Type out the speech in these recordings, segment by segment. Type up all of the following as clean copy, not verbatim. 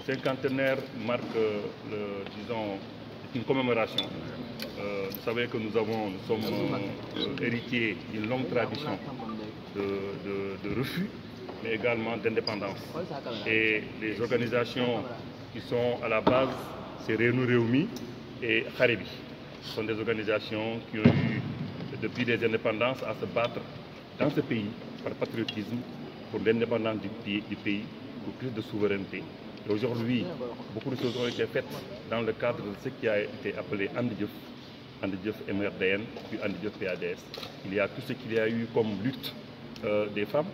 Le cinquantenaire marque disons, une commémoration. Vous savez que nous sommes héritiers d'une longue tradition de refus, mais également d'indépendance. Et les organisations qui sont à la base, c'est Réunou Réumi et Kharibi. Ce sont des organisations qui ont eu depuis des indépendances à se battre dans ce pays par patriotisme pour l'indépendance du pays, pour plus de souveraineté. Et aujourd'hui, beaucoup de choses ont été faites dans le cadre de ce qui a été appelé Andedjeuf MRDN, puis Andedjeuf PADS. Il y a tout ce qu'il y a eu comme lutte des femmes,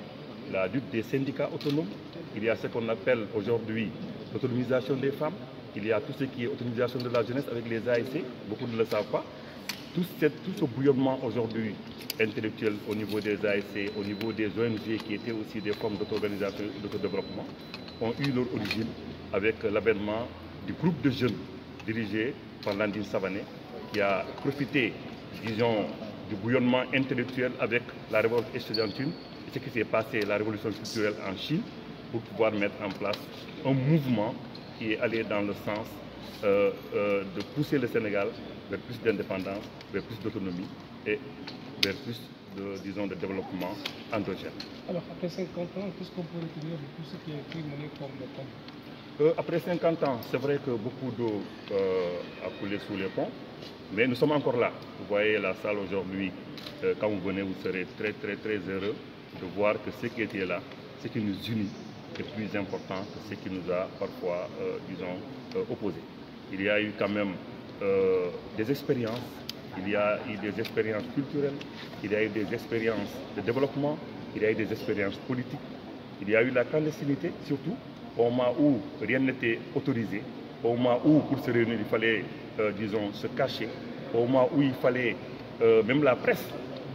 la lutte des syndicats autonomes. Il y a ce qu'on appelle aujourd'hui l'autonomisation des femmes. Il y a tout ce qui est autonomisation de la jeunesse avec les ASC, beaucoup ne le savent pas. Tout ce bouillonnement aujourd'hui intellectuel au niveau des ASC, au niveau des ONG qui étaient aussi des formes d'auto-organisation et d'autodéveloppement, ont eu leur origine avec l'avènement du groupe de jeunes dirigé par Landine Savané qui a profité, disons, du bouillonnement intellectuel avec la révolte estudiantine et ce qui s'est passé, la révolution culturelle en Chine, pour pouvoir mettre en place un mouvement qui est allé dans le sens de pousser le Sénégal vers plus d'indépendance, vers plus d'autonomie et vers plus de développement endogène. Alors, après 50 ans, qu'est-ce qu'on peut retenir de tout ce qui a été mené comme combat? Après 50 ans, c'est vrai que beaucoup d'eau a coulé sous les ponts, mais nous sommes encore là. Vous voyez la salle aujourd'hui, quand vous venez, vous serez très heureux de voir que ce qui était là, ce qui nous unit, est plus important que ce qui nous a parfois, opposés. Il y a eu quand même des expériences, il y a eu des expériences culturelles, il y a eu des expériences de développement, il y a eu des expériences politiques, il y a eu la clandestinité surtout, au moment où rien n'était autorisé, au moment où pour se réunir il fallait, se cacher, au moment où il fallait, même la presse,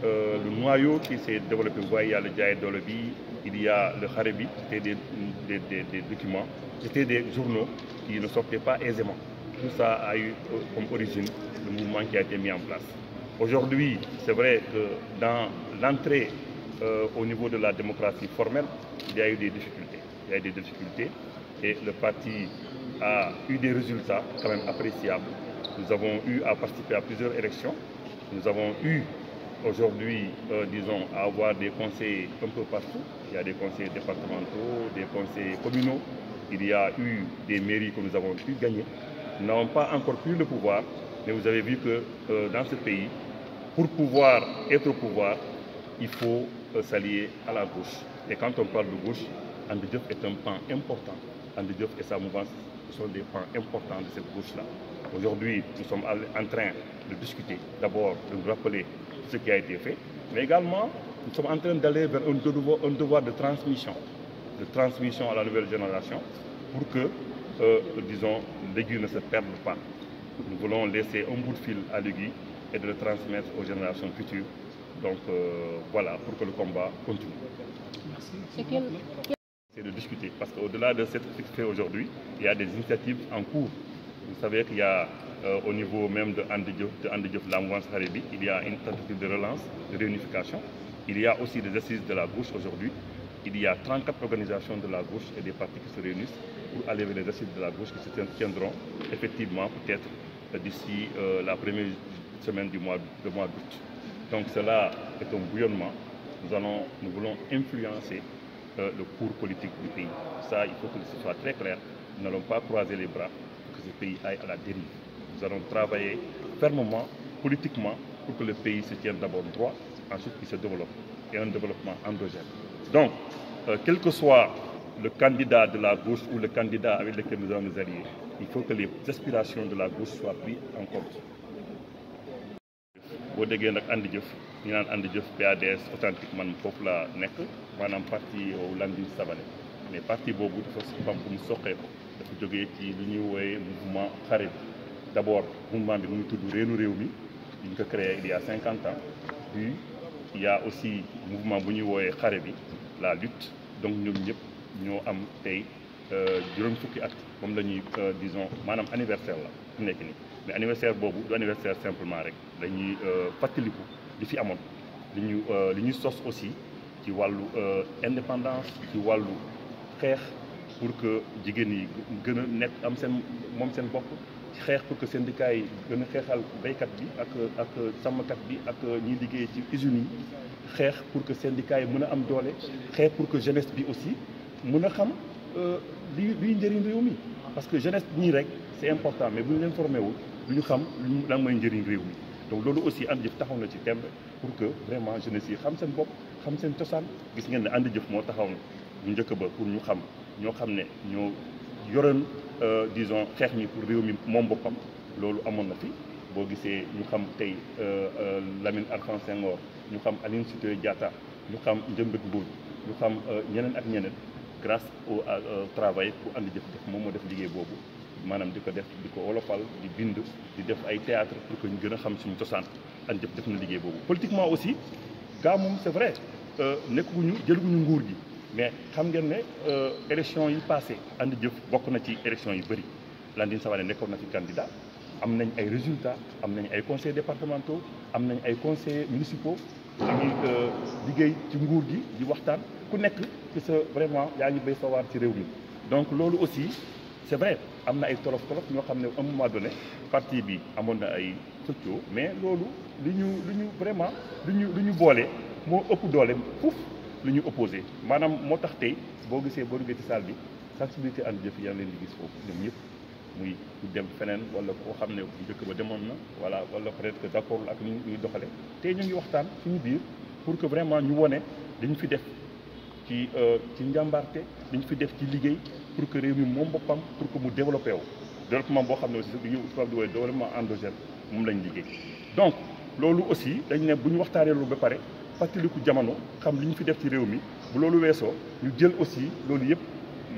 le noyau qui s'est développé, vous voyez, il y a le Djaï Dolobi, il y a le Kharibi, c'était des documents, c'était des journaux qui ne sortaient pas aisément. Tout ça a eu comme origine le mouvement qui a été mis en place. Aujourd'hui, c'est vrai que dans l'entrée au niveau de la démocratie formelle, il y a eu des difficultés. Il y a eu des difficultés et le parti a eu des résultats quand même appréciables. Nous avons eu à participer à plusieurs élections. Nous avons eu aujourd'hui, à avoir des conseils un peu partout. Il y a des conseils départementaux, des conseils communaux. Il y a eu des mairies que nous avons pu gagner. Nous n'avons pas encore plus le pouvoir, mais vous avez vu que dans ce pays, pour pouvoir être au pouvoir, il faut s'allier à la gauche. Et quand on parle de gauche, Andedjeuf est un pan important. Andedjeuf et sa mouvance sont des pans importants de cette gauche-là. Aujourd'hui, nous sommes en train de discuter, d'abord de nous rappeler ce qui a été fait, mais également nous sommes en train d'aller vers un devoir de transmission à la nouvelle génération pour que, l'aiguille ne se perde pas. Nous voulons laisser un bout de fil à l'aiguille et de le transmettre aux générations futures. Donc voilà, pour que le combat continue. C'est de discuter, parce qu'au-delà de ce qui se fait aujourd'hui, il y a des initiatives en cours. Vous savez qu'il y a au niveau même de Andedjeuf, la mouvance Kharibi, il y a une tentative de relance, de réunification. Il y a aussi des assises de la gauche aujourd'hui. Il y a 34 organisations de la gauche et des partis qui se réunissent pour aller vers les assises de la gauche qui se tiendront effectivement peut-être d'ici la première semaine du mois d'août. Donc cela est un bouillonnement. Nous voulons influencer le cours politique du pays. Ça, il faut que ce soit très clair. Nous n'allons pas croiser les bras pour que ce pays aille à la dérive. Nous allons travailler fermement, politiquement, pour que le pays se tienne d'abord droit, ensuite qu'il se développe, et un développement endogène. Donc, quel que soit le candidat de la gauche ou le candidat avec lequel nous allons nous allier, il faut que les aspirations de la gauche soient prises en compte. boo déggee nag Andedjeuf ñu naan Andedjeuf PADS authentique man foofu la nekk maanaam parti Landine Savané mais parti boobu dafa fam fu mu soqee ko dafa jógee ci lu ñuy wooyee mouvement xare bi d'abord mouvement bi mu ngi tudd Réunou Réumi ñu ko créé il y a 50 ans puis il y a aussi mouvement bu ñuy wooyee xare bi la lutte donc ñoom ñëpp ñoo am tey juróom fukki at moom la ñuy disons maanaam anniversaire la fu nekk nii mais anniversaire boobu du anniversaire simplement rek dañuy fàttaliku li fi amoon li ñu sos aussi ci wàllu indépendance ci wàllu xeex pour que jigéen yi gën a nekk am seen moom seen bopp xeex pour que syndicat yi gën a xeexal béykat bi ak sàmmkat bi ak ñiy liggéey ci usines yi xeex pour que syndicat yi mën a am doole xeex pour que jeunesse bi aussi mën a xam liy njëriñ réew mi parce que jeunesse ñii rek c'est important mais bu ñu leen formé wul du ñu xam lan mooy njëriñ réew mi donc loolu aussi And Jëf taxaw na ci temb pour que vraiment jeunesse yi xam seen bopp xam seen cosaan gis ngeen ne And Jëf moo taxaw na bu njëkk ba pour ñu xam ñoo xam ne ñoo yoroon disons xeex mi pour réew mi moom boppam loolu amoon na fi boo gisee ñu xam tey Lamine Arfan Senghor ñu xam Aline Sitoé Diatta ñu xam Njëmbët Mbooj ñu xam ñeneen ak ñeneen grâce au travail pour And Jëf def moom moo def liggéey boobu maanaam di ko def di ko wolofal di bind di def ay théâtre pour que ñu gën a xam suñu cosaan And Jëf def na liggéey boobu politiquement aussi gaa moom c'est vrai nekkuñu jëluguñu nguur gi mais xam ngeen ne élection yi passé And Jëf bokk na ci élection yu bëri Landing Savané nekkoon na fi candidat am nañ ay résultats am nañ ay conseils départementaux am nañ ay conseillers municipaux dañuy liggéey ci nguur gi di waxtaan ku nekk ci sa vraiment yaa ngi béy sa waar ci réew mi donc loolu aussi c'est vrai am na ay tolof ñoo xam ne à un moment donné parti bi amoon na ay xëccoo mais loolu li ñu vraiment lu ñu boole moo ëpp doole fuuf lu ñu opposé maanaam moo tax tey boo gisee boo duggee ci salle bi sensibilité And Jëf yaa leen di gis foofu ñoom ñëpp muy ku dem feneen wala koo xam ne bu njëkk ba demoon na voilà wala peut-être que d'accord ak ni ñuy doxale tey ñu ngi waxtaan suñu biir pour que vraiment ñu wone li ñu fi def ci njàmbaarte li ñu fi def ci liggéey pour que réew mi moom boppam pour que mu développé wu développement boo xam ne aussi du ñu tubaab di woowee développement endogène moom lañ liggéey donc loolu aussi dañ ne bu ñu waxtaanee loolu ba pare fàttaliku jamono xam li ñu fi def ci réew mi bu loolu weesoo ñu jël aussi loolu yëpp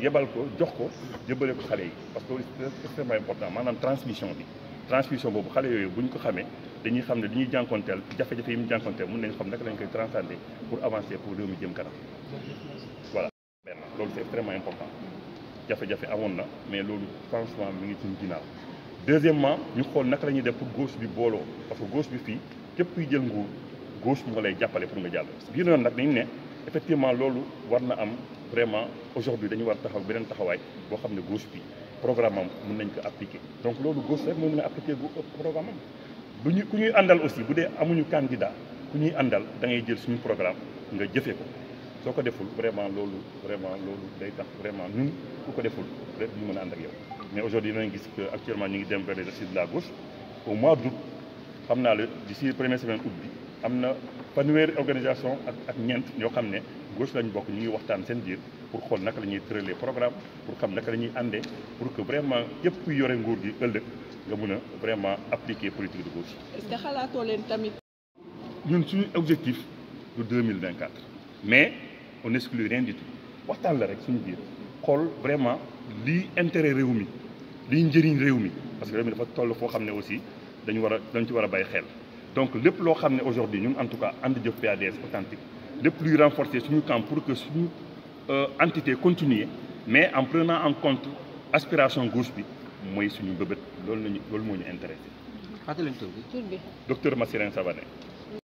yebal ko jox ko jëbale ko xale yi parce que c'est extrêmement important maanaam transmission boobu xale yooyu bu ñu ko xamee dañuy xam ne li ñuy jànkonteel jafe-jafe yi mu jànkonteel mën nañ xam naka lañ koy transcender pour avancer pour réew mi jëm kanam voilà benn loolu c'est extrêmement important jafe-jafe amoon na mais loolu franchement mi ngi suñu ginnaaw deuxièmement ñu xool naka la ñuy def pour gauche bi booloo parce que gauche bi fii képp kuy jël nguur gauche bi moo lay jàppale pour nga jàll biir noonu nag dañu ne effectivement loolu war na am vraiment aujourd'hui dañu war taxaw beneen taxawaay boo xam ne gauche bi programme am mën nañ ko appliquer donc loolu gauche rek moo mën a appliquer programme am ku ñuy àndal aussi bu dee amuñu candidat ku ñuy àndal da ngay jël suñu programme nga jëfee ko soo ko deful vraiment loolu day tax vraiment ñun ku ko deful rek ñu mën a ànd ak yow mais aujourd'hui dinañ gis que actuellement ñu ngi dem vers l'exercice de la gauche au mois d'août xam naa la d'ici première semaine août bi am na fanweeri organisation ak ñeent ñoo xam ne gauche lañ bokk ñu ngi waxtaan seen biir pour xool naka la ñuy tëralee programme pour xam naka la ñuy àndee pour que vraiment yëpp kuy yore nguur gi ëllëg nga mën a vraiment appliquer politique de gauche. est-ce que xalaatoo leen tamit. ñun suñu objectif du 2024 mais on n'exclut rien du tout waxtaan la rek suñu biir xool vraiment lii intérêt réew mi lii njëriñ réew mi parce que réew mi dafa toll foo xam ne aussi dañ ci war a bàyyi xel. donc lépp loo xam ne aujourd'hui ñun en tout cas And Jëf PADS authentique lépp luy renforcer suñu camp pour que suñu entité continue mais en prenant en compte aspiration gauche bi mooy suñu mbëbët loolu moo ñu intéressé. tur bi. Docteur Massirène Savané.